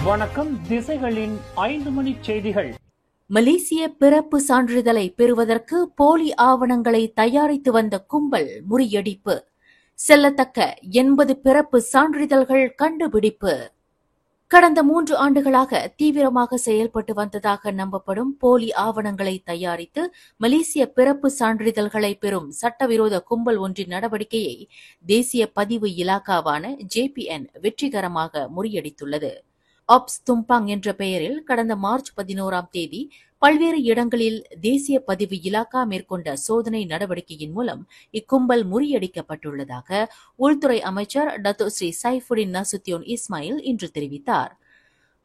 வணக்கம். திசைகளின் 5 மணி செய்திகள். மலேசிய பிறப்பு சான்றிதழை பெறுவதற்கு போலி ஆவணங்களை தயாரித்து வந்த கும்பல் முறியடிப்பு. செல்லத்தக்க 80 பிறப்பு சான்றிதழ்கள் கண்டுபிடிப்பு. கடந்த 3 ஆண்டுகளாக தீவிரமாக செயல்பட்டு வந்ததாக நம்பப்படும் போலி ஆவணங்களை தயாரித்து மலேசிய பிறப்பு சான்றிதழ்களை பெறும் சட்டவிரோத கும்பல் ஒன்றின் நடவடிக்கையை தேசிய பதிவு இலாகாவான JPN வெற்றிகரமாக முறியடித்துள்ளது. ஆப்ஸ் தும்பாங் என்ற பெயரில் கடந்த மார்ச் 11ஆம் தேதி பல்வேறு இடங்களில் தேசிய பதிவு இலாகா மேற்கொண்ட சோதனை நடவடிக்கையின் மூலம் இக்கும்பல் முறியடிக்கப்பட்டுள்ளதாக உள்துறை அமைச்சர் Dato Seri Saifuddin Nasution Ismail இன்று தெரிவித்தார்.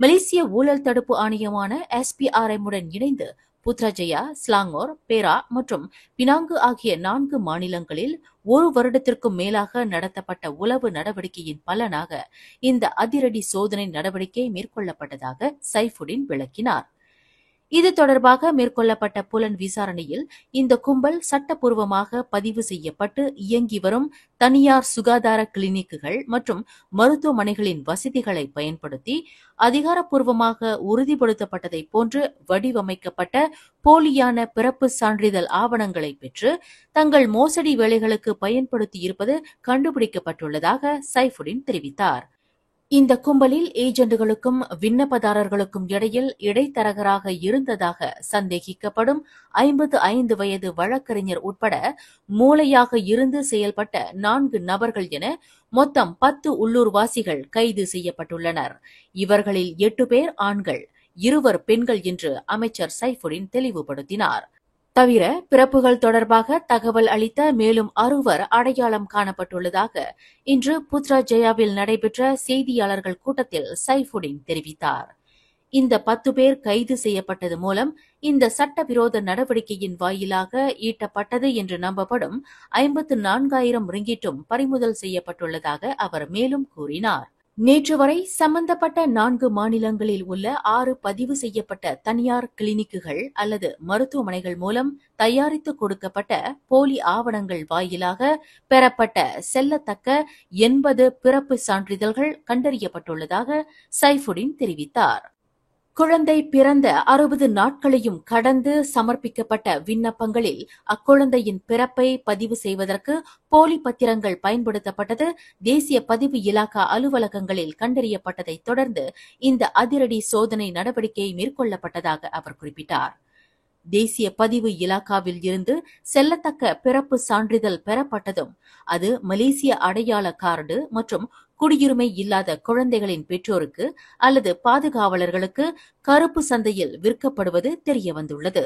மலேசிய ஊழல் தடுப்பு ஆணையமான SPRM உடன் இணைந்து புத்ராஜயா, ஸ்லாங்கோர், பேரா மற்றும் பினாங்கு ஆகிய 4 மாநிலங்களில் 1 வருடத்திற்கும் மேலாக நடத்தப்பட்ட உளவு நடவடிக்கையின் பலனாக இந்த அதிரடி சோதனை நடவடிக்கை மேற்கொள்ளப்பட்டதாக சைஃபுடின் விளக்கினார். இது தொடர்பாக மேற்கொள்ளப்பட்ட புலன் விசாரணையில் இந்த கும்பல் சட்டப்பூர்வமாக பதிவு செய்யப்பட்டு இயங்கி வரும் தனியார் சுகாதார கிளினிக்குகள் மற்றும் மருத்துவமனைகளின் வசதிகளை பயன்படுத்தி அதிகாரப்பூர்வமாக உறுதிப்படுத்தப்பட்டதைப் போன்று வடிவமைக்கப்பட்ட போலியான பிறப்பு சான்றிதழ் ஆவணங்களை பெற்று தங்கள் மோசடி வேலைகளுக்கு பயன்படுத்தியிருப்பது கண்டுபிடிக்கப்பட்டுள்ளதாக சைஃபுடின் தெரிவித்தார். இந்த கும்பலில் ஏஜென்ட்டுகளுக்கும் விண்ணப்பதாரர்களுக்கும் இடையில் இடைத்தரகராக இருந்ததாக சந்தேகிக்கப்படும் 55 வயது வழக்கறிஞர் உட்பட மூளையாக இருந்து செயல்பட்ட 4 நபர்கள் என மொத்தம் 10 உள்ளூர்வாசிகள் கைது செய்யப்பட்டுள்ளனர். இவர்களில் 8 பேர் ஆண்கள், 2 பெண்கள் என்று அமைச்சர் சைஃபுடின் தெளிவுபடுத்தினார். தவிர பிறப்புகள் தொடர்பாக தகவல் அளித்த மேலும் 6 அடையாளம் காணப்பட்டுள்ளதாக இன்று புத்ராஜயாவில் நடைபெற்ற செய்தியாளர்கள் கூட்டத்தில் சைஃபுடின் தெரிவித்தார். இந்த 10 பேர் கைது செய்யப்பட்டது மூலம் இந்த சட்டவிரோத நடவடிக்கையின் வாயிலாக ஈட்டப்பட்டது என்று நம்பப்படும் 54,000 ரிங்கிட்டும் பறிமுதல் செய்யப்பட்டுள்ளதாக அவர் மேலும் கூறினார். நேற்று வரை சம்பந்தப்பட்ட 4 மாநிலங்களில் உள்ள 6 பதிவு செய்யப்பட்ட தனியார் கிளினிக்குகள் அல்லது மருத்துவமனைகள் மூலம் தயாரித்து கொடுக்கப்பட்ட போலி ஆவணங்கள் வாயிலாக பெறப்பட்ட செல்லத்தக்க 80 பிறப்பு சான்றிதழ்கள் கண்டறியப்பட்டுள்ளதாக சைஃபுடின் தெரிவித்தார். குழந்தை பிறந்த 60 நாட்களையும் கடந்து சமர்ப்பிக்கப்பட்ட விண்ணப்பங்களில் அக்குழந்தையின் பிறப்பை பதிவு செய்வதற்கு போலி பத்திரங்கள் பயன்படுத்தப்பட்டது தேசிய பதிவு இலாகா அலுவலகங்களில் கண்டறியப்பட்டதைத் தொடர்ந்து இந்த அதிரடி சோதனை நடவடிக்கை மேற்கொள்ளப்பட்டதாக அவர் குறிப்பிட்டார். தேசிய பதிவு இலாகாவில் இருந்து செல்லத்தக்க பிறப்பு சான்றிதழ் பெறப்பட்டதும் அது மலேசிய அடையாள கார்டு மற்றும் குடியுரிமை இல்லாத குழந்தைகளின் பெற்றோருக்கு அல்லது பாதுகாவலர்களுக்கு கருப்பு சந்தையில் விற்கப்படுவது தெரியவந்துள்ளது.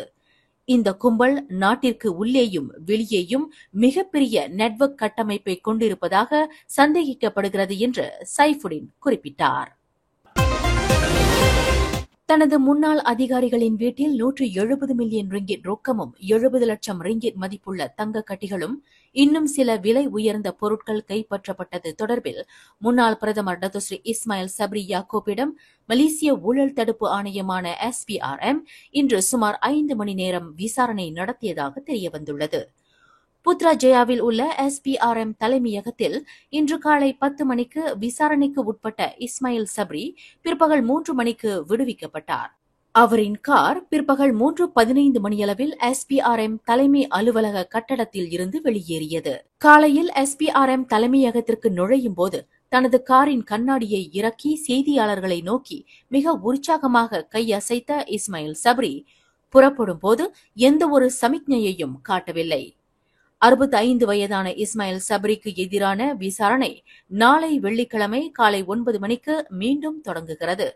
இந்த கும்பல் நாட்டிற்கு உள்ளேயும் வெளியேயும் மிகப்பெரிய நெட்வொர்க் கட்டமைப்பை கொண்டிருப்பதாக சந்தேகிக்கப்படுகிறது என்று சைஃபுடின் குறிப்பிட்டார். தனது முன்னாள் அதிகாரிகளின் வீட்டில் 170 மில்லியன் ரிங்கிட் ரொக்கமும் 70 லட்சம் ரிங்கிட் மதிப்புள்ள தங்க கட்டிகளும் இன்னும் சில விலை உயர்ந்த பொருட்கள் கைப்பற்றப்பட்டது தொடர்பில் முன்னாள் பிரதமர் டத்தோ ஸ்ரீ இஸ்மாயில் சப்ரி யாக்கூப்பிடம் மலேசிய ஊழல் தடுப்பு ஆணையமான SPRM இன்று சுமார் 5 மணி நேரம் விசாரணை நடத்தியதாக தெரியவந்துள்ளது. புத்ராஜயாவில் உள்ள SPRM தலைமையகத்தில் இன்று காலை 10 மணிக்கு விசாரணைக்கு உட்பட்ட இஸ்மாயில் சப்ரி பிற்பகல் 3 மணிக்கு விடுவிக்கப்பட்டார். அவரின் கார் பிற்பகல் 3:15 மணியளவில் SPRM தலைமை அலுவலக கட்டடத்தில் இருந்து வெளியேறியது. காலையில் SPRM தலைமையகத்திற்கு நுழையும் போது தனது காரின் கண்ணாடியை இறக்கி செய்தியாளர்களை நோக்கி மிக உற்சாகமாக கையசைத்த இஸ்மாயில் சப்ரி புறப்படும் போது எந்த ஒரு சமிக்ஞையையும் காட்டவில்லை. 65 வயதான இஸ்மாயில் சப்ரிக்கு எதிரான விசாரணை நாளை வெள்ளிக்கிழமை காலை 9 மணிக்கு மீண்டும் தொடங்குகிறது.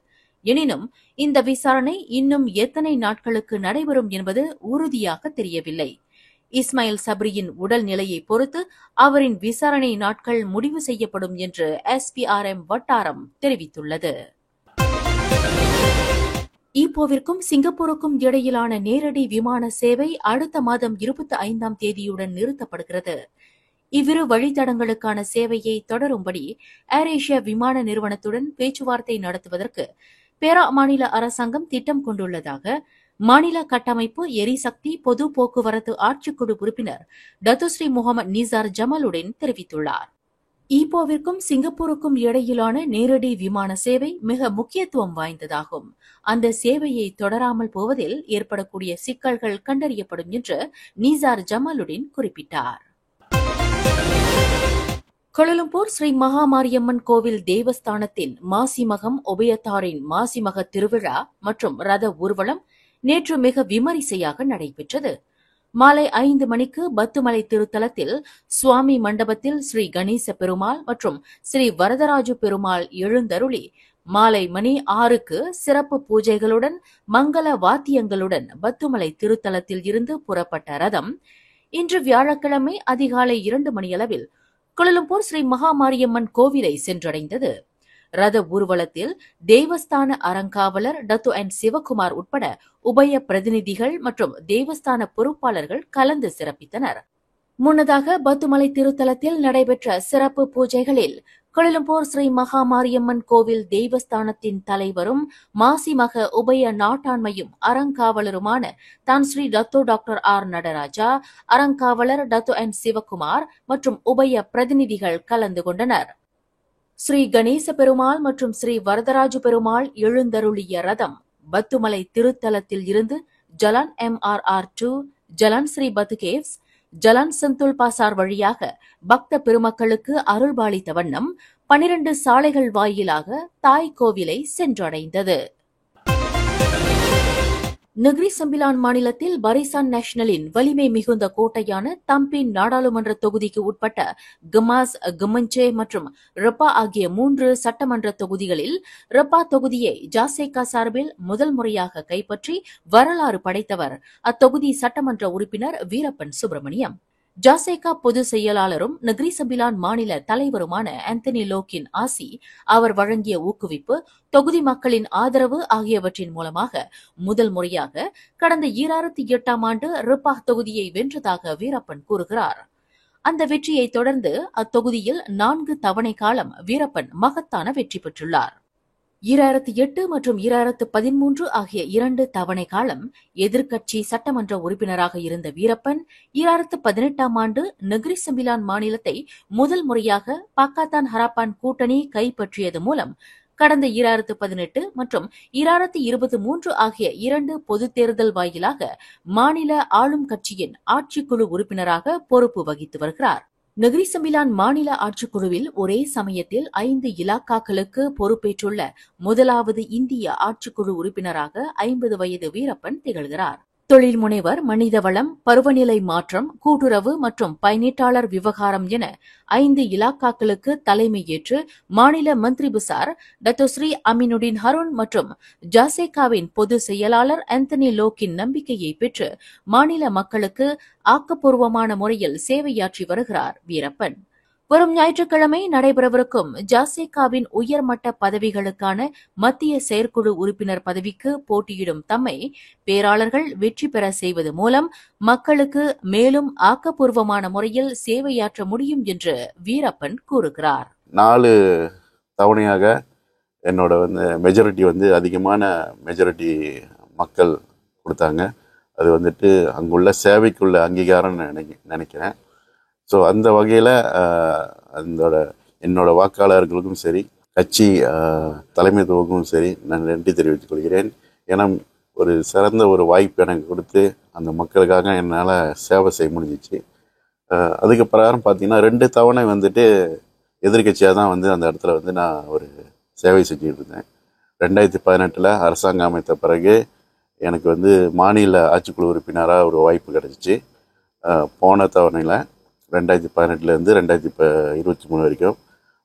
எனினும் இந்த விசாரணை இன்னும் எத்தனை நாட்களுக்கு நடைபெறும் என்பது உறுதியாக தெரியவில்லை. இஸ்மாயில் சப்ரியின் உடல் நிலையை பொறுத்து அவரின் விசாரணை நாட்கள் முடிவு செய்யப்படும் என்று SPRM வட்டாரம் தெரிவித்துள்ளது. ஈப்போவிற்கும் சிங்கப்பூருக்கும் இடையிலான நேரடி விமான சேவை அடுத்த மாதம் 25ஆம் தேதியுடன் நிறுத்தப்படுகிறது. இவ்விரு வழித்தடங்களுக்கான சேவையை தொடரும்படி ஏர் ஏசியா விமான நிறுவனத்துடன் பேச்சுவார்த்தை நடத்துவதற்கு பேரா மாநில அரசாங்கம் திட்டம் கொண்டுள்ளதாக மாநில கட்டமைப்பு, எரிசக்தி, பொது போக்குவரத்து ஆட்சிக்குழு உறுப்பினர் டத்தோ ஸ்ரீ முகமது நிசார் ஜமாலுடன் தெரிவித்துள்ளார். ஈப்போவிற்கும் சிங்கப்பூருக்கும் இடையிலான நேரடி விமான சேவை மிக முக்கியத்துவம் வாய்ந்ததாகும். அந்த சேவையை தொடராமல் போவதில் ஏற்படக்கூடிய சிக்கல்கள் கண்டறியப்படும் என்று நிசார் ஜமாலுடன் குறிப்பிட்டார். கோலாலம்பூர் ஸ்ரீ மகாமாரியம்மன் கோவில் தேவஸ்தானத்தின் மாசிமகம் உபயத்தாரின் மாசிமக திருவிழா மற்றும் ரத ஊர்வலம் நேற்று மிக விமரிசையாக நடைபெற்றது. மாலை 5 மணிக்கு பத்துமலை திருத்தலத்தில் சுவாமி மண்டபத்தில் ஸ்ரீ கணேச பெருமாள் மற்றும் ஸ்ரீ வரதராஜு பெருமாள் எழுந்தருளி மாலை மணி 6க்கு சிறப்பு பூஜைகளுடன் மங்கள வாத்தியங்களுடன் பத்துமலை திருத்தலத்தில் இருந்து புறப்பட்ட ரதம் இன்று வியாழக்கிழமை அதிகாலை 2 மணியளவில் கோலாலம்பூர் ஸ்ரீ மகாமாரியம்மன் கோவிலை சென்றடைந்தது. ரத ஊர்வலத்தில் தேவஸ்தான அறங்காவலர் டத்து என் சிவகுமார் உட்பட உபய பிரதிநிதிகள் மற்றும் தேவஸ்தான பொறுப்பாளர்கள் கலந்து சிறப்பித்தனர். முன்னதாக பத்துமலை திருத்தலத்தில் நடைபெற்ற சிறப்பு பூஜைகளில் கோலாலம்பூர் ஸ்ரீ மகாமாரியம்மன் கோவில் தேவஸ்தானத்தின் தலைவரும் மாசிமக உபய நாட்டாண்மையும் அறங்காவலருமான Tan Sri Dato doctor R Nataraja, அறங்காவலர் டத்து என் சிவகுமார் மற்றும் உபய பிரதிநிதிகள் கலந்து கொண்டனர். ஸ்ரீ கணேச பெருமாள் மற்றும் ஸ்ரீ வரதராஜு பெருமாள் எழுந்தருளிய ரதம் பத்துமலை திருத்தலத்தில் இருந்து ஜலான் MRR2, ஜலான் ஸ்ரீ பத்து கேவ்ஸ், ஜலான் செந்துல் பாசார் வழியாக பக்த பெருமக்களுக்கு அருள்பாலித்த வண்ணம் 12 சாலைகள் வாயிலாக தாய் கோவிலை சென்றடைந்தது. நெகிரி சம்பிலான் மாநிலத்தில் பரிசான் நேஷனலின் வலிமை மிகுந்த கோட்டையான தம்பின் நாடாளுமன்ற தொகுதிக்கு உட்பட்ட கமாஸ், கமஞ்சே மற்றும் ரப்பா ஆகிய 3 சட்டமன்ற தொகுதிகளில் ரப்பா தொகுதியை ஜாசேகா சார்பில் முதல் முறையாக கைப்பற்றி வரலாறு படைத்தவர் அத்தொகுதி சட்டமன்ற உறுப்பினர் வீரப்பன் சுப்பிரமணியம். ஜாசேகா பொதுச் செயலாளரும் நெகிரி சம்பிலான் மாநில தலைவருமான ஆந்தனி லோக்கின் ஆசி, அவர் வழங்கிய ஊக்குவிப்பு, தொகுதி மக்களின் ஆதரவு ஆகியவற்றின் மூலமாக முதல் முறையாக கடந்த 2008ஆம் ஆண்டு ரிப்பா தொகுதியை வென்றதாக வீரப்பன் கூறுகிறார். அந்த வெற்றியை தொடர்ந்து அத்தொகுதியில் 4 தவணை காலம் வீரப்பன் மகத்தான வெற்றி பெற்றுள்ளார். 2008 மற்றும் 2013 ஆகிய 2 தவணை காலம் எதிர்க்கட்சி சட்டமன்ற உறுப்பினராக இருந்த வீரப்பன் 2018ஆம் ஆண்டு நெகிரி சம்பிலான் மாநிலத்தை முதல் முறையாக பாக்காத்தான் ஹராப்பான் கூட்டணி கைப்பற்றியது மூலம் கடந்த 2018 மற்றும் 2023 ஆகிய 2 பொதுத் தேர்தல் வாயிலாக மாநில ஆளும் கட்சியின் ஆட்சிக்குழு உறுப்பினராக பொறுப்பு வகித்து வருகிறார். நெகிரி சம்பிலான் மாநில ஆட்சிக்குழுவில் ஒரே சமயத்தில் 5 இலாக்காக்களுக்கு பொறுப்பேற்றுள்ள முதலாவது இந்திய ஆட்சிக்குழு உறுப்பினராக 50 வயது வீரப்பன் திகழ்கிறார். தொழில் முனைவர், மனிதவளம், பருவநிலை மாற்றம், கூட்டுறவு மற்றும் பயனீட்டாளர் விவகாரம் என 5 இலாக்காக்களுக்கு தலைமை ஏற்று மாநில மந்திரி புசார் டத்தோஸ்ரீ அமீனுடின் ஹருண் மற்றும் ஜாசேகாவின் பொதுச் செயலாளர் ஆந்தனி லோக்கின் நம்பிக்கையை பெற்று மாநில மக்களுக்கு ஆக்கப்பூர்வமான முறையில் சேவையாற்றி வருகிறார் வீரப்பன். வரும் ஞாயிற்றுக்கிழமை நடைபெறவிருக்கும் ஜாசேகாவின் உயர்மட்ட பதவிகளுக்கான மத்திய செயற்குழு உறுப்பினர் பதவிக்கு போட்டியிடும் தம்மை பேராளர்கள் வெற்றி பெற செய்வது மூலம் மக்களுக்கு மேலும் ஆக்கப்பூர்வமான முறையில் சேவையாற்ற முடியும் என்று வீரப்பன் கூறுகிறார். 4 தவணையாக என்னோட மெஜாரிட்டி அதிகமான மெஜாரிட்டி மக்கள் கொடுத்தாங்க. அது அங்குள்ள சேவைக்குள்ள அங்கீகாரம் நினைக்கிறேன். ஸோ அந்த வகையில் என்னோட வாக்காளர்களுக்கும் சரி, கட்சி தலைமைத்துவக்கும் சரி நான் நன்றி தெரிவித்துக் கொள்கிறேன். ஏன்னா ஒரு சிறந்த ஒரு வாய்ப்பு எனக்கு கொடுத்து அந்த மக்களுக்காக என்னால் சேவை செய்ய முடிஞ்சிச்சு. அதுக்கு பிரகாரம் பார்த்தீங்கன்னா 2 தவணை எதிர்கட்சியாக தான் அந்த இடத்துல நான் ஒரு சேவை செஞ்சுட்டு இருந்தேன். 2018 அரசாங்கம் அமைத்த பிறகு எனக்கு மாநில ஆட்சிக்குழு உறுப்பினராக ஒரு வாய்ப்பு கிடைச்சிச்சு. போன தவணையில் 2018 2023 வரைக்கும்.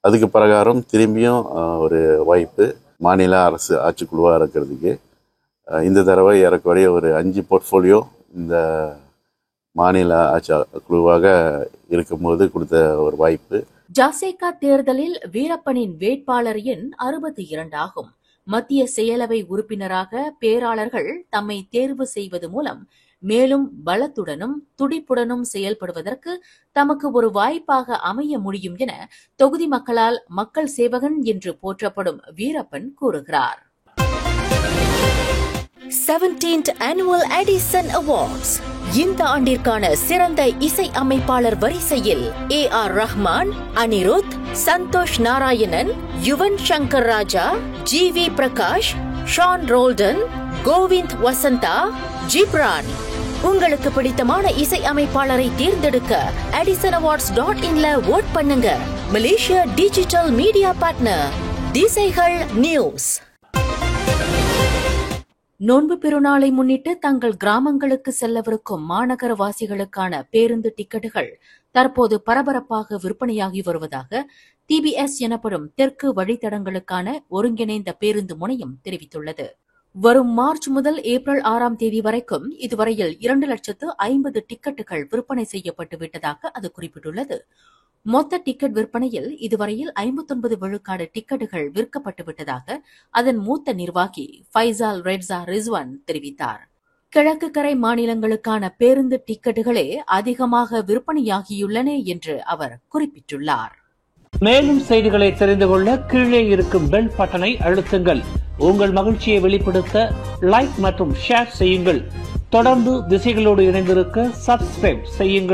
அதுக்கு பிரகாரம் திரும்பியும் ஒரு வாய்ப்பு மாநில அரசு ஆட்சிக்குழுவாக இருக்கிறதுக்கு. இந்த தடவை ஏறக்குறைய ஒரு 5 போர்ட்ஃபோலியோ இந்த மாநில ஆட்சி குழுவாக இருக்கும்போது கொடுத்த ஒரு வாய்ப்பு. ஜாசேகா தேர்தலில் வீரப்பனின் வேட்பாளர் எண் 62 ஆகும். மத்திய செயலவை உறுப்பினராக பேராளர்கள் தம்மை தேர்வு செய்வது மூலம் மேலும் பலத்துடனும் துடிப்புடனும் செயல்படுவதற்கு தமக்கு ஒரு வாய்ப்பாக அமைய முடியும் என தொகுதி மக்களால் மக்கள் சேவகன் என்று போற்றப்படும் வீரப்பன் கூறுகிறார். 17th Annual Edison Awards இந்த ஆண்டிற்கான சிறந்த இசை அமைப்பாளர் வரிசையில் A.R.. Rahman, Anirudh, Santhosh Narayanan, Yuvan Shankar Raja, GV. Prakash, Shawn Roldan, Kovind Vasantha, Ghibran. உங்களுக்கு பிடித்தமான இசை அமைப்பாளரை தேர்ந்தெடுக்க edisonAwards.inல வோட் பண்ணுங்க. மலேசியா டிஜிட்டல் மீடியா பார்ட்னர் திசைகள் நியூஸ். நோன்பு பெருநாளை முன்னிட்டு தங்கள் கிராமங்களுக்கு செல்லவிருக்கும் மாநகரவாசிகளுக்கான பேருந்து டிக்கெட்டுகள் தற்போது பரபரப்பாக விற்பனையாகி வருவதாக டிபிஎஸ் எனப்படும் தெற்கு வழித்தடங்களுக்கான ஒருங்கிணைந்த பேருந்து முனையம் தெரிவித்துள்ளது. வரும் மார்ச் முதல் ஏப்ரல் 6ஆம் தேதி வரைக்கும் இதுவரையில் 2,50,000 டிக்கெட்டுகள் விற்பனை செய்யப்பட்டு விட்டதாக அது குறிப்பிட்டுள்ளது. மொத்த டிக்கெட் விற்பனையில் இதுவரையில் 59 விழுக்காடு டிக்கெட்டுகள் விற்கப்பட்டு விட்டதாக அதன் மூத்த நிர்வாகி ஃபைசால் ரெட்ஸா ரிஸ்வான் தெரிவித்தார். கிழக்கு கரை மாநிலங்களுக்கான பேருந்து டிக்கெட்டுகளே அதிகமாக விற்பனையாகியுள்ளன என்று அவர் குறிப்பிட்டுள்ளார். மேலும் செய்திகளை தெரிந்து கொள்ள கீழே இருக்கும் பெல் பட்டனை அழுத்துங்கள். உங்கள் மகிழ்ச்சியை வெளிப்படுத்த லைக் மற்றும் ஷேர் செய்யுங்கள். தொடர்ந்து திசைகளோடு இணைந்திருக்க சப்ஸ்கிரைப் செய்யுங்கள்.